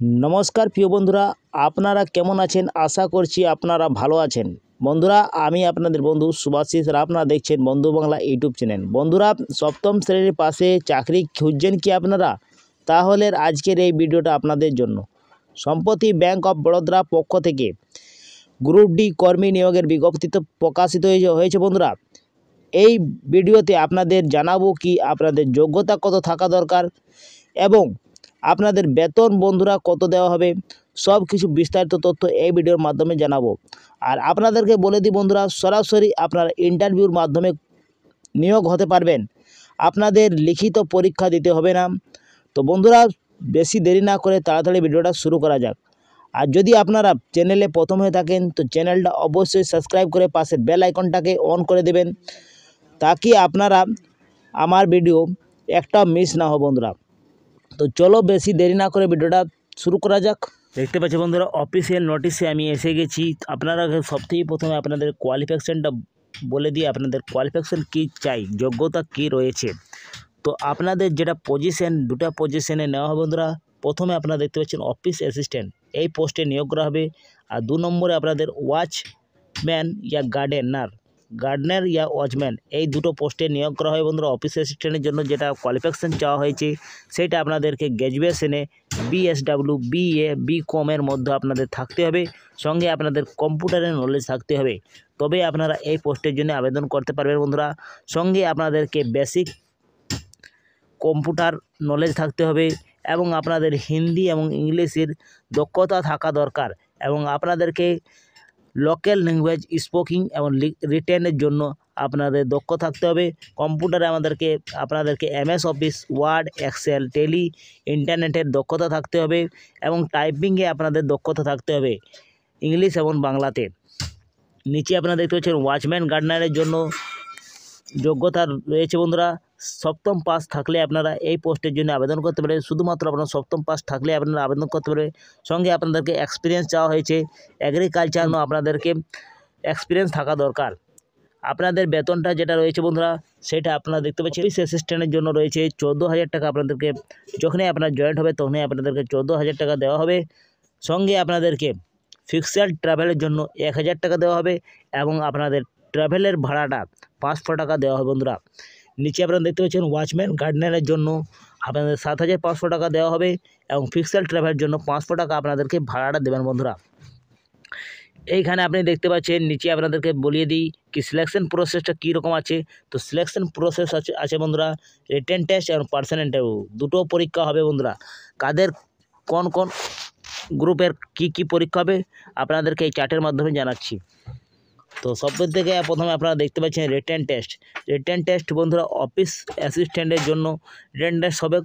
नमस्कार प्रिय बंधुरा आपनारा केमन आছেন आशा करছি আপনারা ভালো আছেন। বন্ধুরা আমি আপনাদের বন্ধু সুভাষিস আর আপনারা দেখছেন বন্ধু বাংলা ইউটিউব চ্যানেল। বন্ধুরা সপ্তম শ্রেণীর পাশে চাকরি খুঁজছেন কি আপনারা? তাহলে আজকের এই ভিডিওটা আপনাদের জন্য। সম্প্রতি ব্যাংক অফ বরোদা পক্ষ থেকে গ্রুপ ডি কর্মী নিয়োগের বিজ্ঞপ্তি প্রকাশিত হয়েছে বন্ধুরা। এই ভিডিওতে আপনাদের জানাবো কি আপনাদের যোগ্যতা কত থাকা দরকার এবং আপনাদের বেতন বন্ধুরা কত দেওয়া হবে, সব কিছু বিস্তারিত তথ্য এই ভিডিওর মাধ্যমে জানাবো। আর আপনাদেরকে বলে দিই বন্ধুরা, সরাসরি আপনারা ইন্টারভিউর মাধ্যমে নিয়োগ হতে পারবেন, আপনাদের লিখিত পরীক্ষা দিতে হবে না। তো বন্ধুরা বেশি দেরি না করে তাড়াতাড়ি ভিডিওটা শুরু করা যাক। আর যদি আপনারা চ্যানেলে প্রথম হয়ে থাকেন তো চ্যানেলটা অবশ্যই সাবস্ক্রাইব করে পাশের বেল আইকনটাকে অন করে দেবেন, তাকি আপনারা আমার ভিডিও একটা মিস না হয় বন্ধুরা। তো চলো বেশি দেরি না করে ভিডিওটা শুরু করা যাক। দেখতে পাচ্ছি বন্ধুরা অফিসিয়াল নোটিশে আমি এসে গেছি। আপনারা সবথেকে প্রথমে আপনাদের কোয়ালিফিকেশানটা বলে দিয়ে আপনাদের কোয়ালিফিকেশান কী চাই, যোগ্যতা কী রয়েছে। তো আপনাদের যেটা পজিশন, দুটা পজিশনে নেওয়া হবে বন্ধুরা। প্রথমে আপনারা দেখতে পাচ্ছেন অফিস অ্যাসিস্ট্যান্ট, এই পোস্টে নিয়োগ করা হবে। আর 2 নম্বরে আপনাদের ওয়াচম্যান ইয়া গার্ডনার ইয়া ওয়াচম্যান, এই দুটো পোস্টে নিয়োগ করা হয় বন্ধুরা। অফিস অ্যাসিস্ট্যান্টের জন্য যেটা কোয়ালিফিকেশান চাওয়া হয়েছে সেটা আপনাদেরকে গ্র্যাজুয়েশনে BSW BA BCom-এর মধ্যে আপনাদের থাকতে হবে, সঙ্গে আপনাদের কম্পিউটারের নলেজ থাকতে হবে, তবে আপনারা এই পোস্টের জন্য আবেদন করতে পারবেন বন্ধুরা। সঙ্গে আপনাদেরকে বেসিক কম্পিউটার নলেজ থাকতে হবে এবং আপনাদের হিন্দি এবং ইংলিশের দক্ষতা থাকা দরকার এবং আপনাদেরকে লোকাল ল্যাঙ্গুয়েজ স্পিকিং এবং রিটেনের জন্য আপনাদের দক্ষ থাকতে হবে। কম্পিউটারে আপনাদেরকে MS Office, Word, Excel, Tally, ইন্টারনেটের দক্ষতা থাকতে হবে এবং টাইপিংয়ে আপনাদের দক্ষতা থাকতে হবে ইংলিশ এবং বাংলাতে। নিচে আপনারা দেখতে পাচ্ছেন ওয়াচম্যান গার্ডনারের জন্য যোগ্যতা রয়েছে বন্ধুরা। সপ্তম পাস থাকলে আপনারা এই পোস্টের জন্য আবেদন করতে পারেন। শুধুমাত্র আপনারা সপ্তম পাস থাকলে আপনারা আবেদন করতে পারবেন। সঙ্গে আপনাদেরকে এক্সপিরিয়েন্স চাওয়া হয়েছে, এগ্রিকালচার আপনাদেরকে এক্সপিরিয়েন্স থাকা দরকার। আপনাদের বেতনটা যেটা রয়েছে বন্ধুরা সেটা আপনারা দেখতে পাচ্ছেন অফিস অ্যাসিস্ট্যান্টের জন্য রয়েছে 14,000 টাকা। আপনাদেরকে যখনই আপনার জয়েন্ট হবে তখনই আপনাদেরকে 14,000 টাকা দেওয়া হবে। সঙ্গে আপনাদেরকে ফিক্সড ট্রাভেলের জন্য 1,000 টাকা দেওয়া হবে এবং আপনাদের ট্রাভেলের ভাড়াটা 500 টাকা দেওয়া হবে বন্ধুরা। নিচে আপনারা দেখতে পাচ্ছেন ওয়াচম্যান গার্ডনারের জন্য আপনাদের 7,500 টাকা দেওয়া হবে এবং ফিক্সড ট্রাভেলের জন্য 500 টাকা আপনাদেরকে ভাড়াটা দেবেন বন্ধুরা। এইখানে আপনি দেখতে পাচ্ছেন নিচে আপনাদেরকে বলিয়ে দিই কি সিলেকশন প্রসেসটা কীরকম আছে। তো সিলেকশন প্রসেস আছে বন্ধুরা, রিটেন টেস্ট এবং পার্সোনাল ইন্টারভিউ, দুটো পরীক্ষা হবে বন্ধুরা। কাদের কোন কোন গ্রুপের কি পরীক্ষা হবে আপনাদেরকে এই চার্টের মাধ্যমে জানাচ্ছি। তো সবথেকে থেকে প্রথমে আপনারা দেখতে পাচ্ছেন রিটেন টেস্ট বন্ধুরা অফিস অ্যাসিস্ট্যান্টের জন্য রিটেন টেস্ট হবে।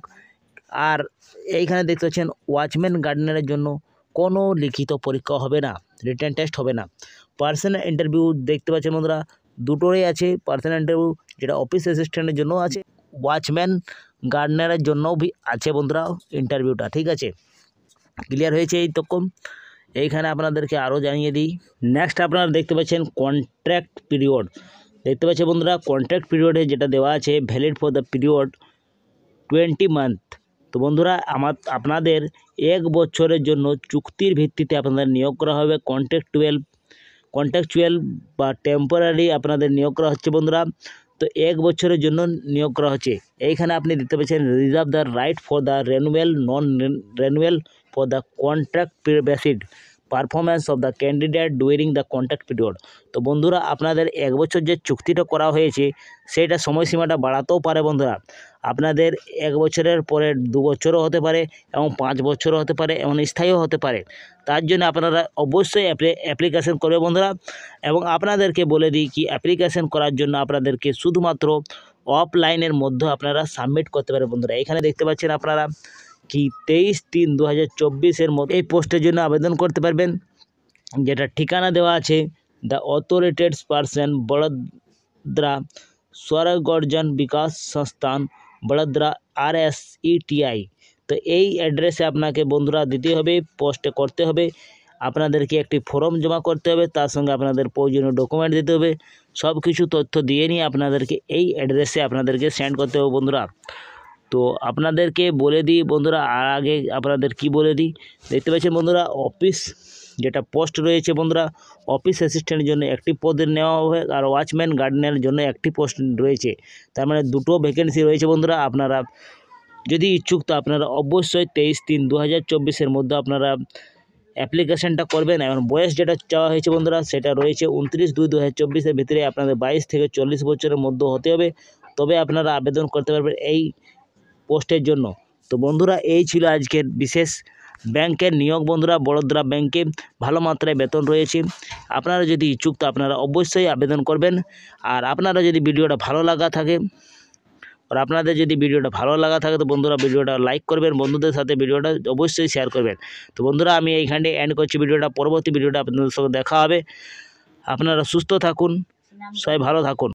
আর এইখানে দেখতে পাচ্ছেন ওয়াচম্যান গার্ডনারের জন্য কোনো লিখিত পরীক্ষা হবে না, রিটেন টেস্ট হবে না। পার্সোনাল ইন্টারভিউ দেখতে পাচ্ছেন বন্ধুরা দুটোরই আছে। পার্সোনাল ইন্টারভিউ যেটা অফিস অ্যাসিস্ট্যান্টের জন্য আছে, ওয়াচম্যান গার্ডনারের জন্যও আছে বন্ধুরা ইন্টারভিউটা, ঠিক আছে। ক্লিয়ার হয়েছে এই তখন এইখানে আপনাদেরকে আরও জানিয়ে দিই। নেক্সট আপনারা দেখতে পাচ্ছেন কন্ট্রাক্ট পিরিয়ড, দেখতে পাচ্ছেন বন্ধুরা কন্ট্রাক্ট পিরিয়ডে যেটা দেওয়া আছে valid for the period 20 month. তো বন্ধুরা আপনাদের 1 বছরের জন্য চুক্তির ভিত্তিতে আপনাদের নিয়োগ করা হবে। কন্ট্রাকচুয়াল বা টেম্পোরারি আপনাদের নিয়োগ করা হচ্ছে বন্ধুরা। তো 1 বছরের জন্য নিয়োগ করা হচ্ছে। এইখানে আপনি দেখতে পাচ্ছেন reserve the right for the renewal for the contract beside performance of the candidate during the contract period. তো বন্ধুরা আপনাদের 1 বছর যে চুক্তিটা করা হয়েছে সেইটা সময়সীমাটা বাড়াতেও পারে বন্ধুরা। আপনাদের 1 বছরের পরে 2 বছরও হতে পারে এবং 5 বছরও হতে পারে এবং স্থায়ীও হতে পারে। তার জন্য আপনারা অবশ্যই অ্যাপ্লিকেশন করবে বন্ধুরা। এবং আপনাদেরকে বলে দিই কি অ্যাপ্লিকেশন করার জন্য আপনাদেরকে শুধুমাত্র অফলাইনের মধ্যে আপনারা সাবমিট করতে পারেন বন্ধুরা। এখানে দেখতে পাচ্ছেন আপনারা কি 23/3/2024 মধ্যে এই পোস্টের জন্য আবেদন করতে পারবেন। যেটা ঠিকানা দেওয়া আছে দ্য অথরাইজড পারসন বড়োদরা স্বরগর্জন বিকাশ সংস্থান বড়োদরা RSETI। তো এই অ্যাড্রেসে আপনাকে বন্ধুরা দিতে হবে, পোস্টে করতে হবে। আপনাদেরকে একটি ফর্ম জমা করতে হবে, তার সঙ্গে আপনাদের প্রয়োজনীয় ডকুমেন্ট দিতে হবে। সব কিছু তথ্য দিয়ে নিয়ে আপনাদেরকে এই অ্যাড্রেসে আপনাদেরকে সেন্ড করতে হবে বন্ধুরা। তো আপনাদেরকে বলে দিই বন্ধুরা, আর আগে আপনাদের কি বলে দিই, দেখতে পাচ্ছেন বন্ধুরা অফিস যেটা পোস্ট রয়েছে বন্ধুরা, অফিস অ্যাসিস্ট্যান্টের জন্য একটি পদ নেওয়া হবে, আর ওয়াচম্যান গার্ডেনের জন্য একটি পোস্ট রয়েছে। তার মানে দুটো ভ্যাকেন্সি রয়েছে বন্ধুরা। আপনারা যদি ইচ্ছুক তো আপনারা অবশ্যই 23/3/2024 মধ্যে আপনারা অ্যাপ্লিকেশানটা করবেন। এবং বয়স যেটা চাওয়া হয়েছে বন্ধুরা সেটা রয়েছে 29/2/2024 ভিতরে আপনাদের 22 থেকে 40 বছরের মধ্যে হতে হবে, তবে আপনারা আবেদন করতে পারবেন এই পোস্টের জন্য। তো বন্ধুরা এই ছিল আজকের বিশেষ ব্যাংকের নিয়োগ বন্ধুরা। বড়োদরা ব্যাংকে ভালো মাত্রায় বেতন রয়েছে। আপনারা যদি ইচ্ছুক তো আপনারা অবশ্যই আবেদন করবেন। আর আপনারা যদি ভিডিওটা ভালো লাগা থাকে তো বন্ধুরা ভিডিওটা লাইক করবেন, বন্ধুদের সাথে ভিডিওটা অবশ্যই শেয়ার করবেন। তো বন্ধুরা আমি এইখানে এন্ড করছি ভিডিওটা, পরবর্তী ভিডিওটা আপনাদের সঙ্গে দেখা হবে। আপনারা সুস্থ থাকুন, সবাই ভালো থাকুন।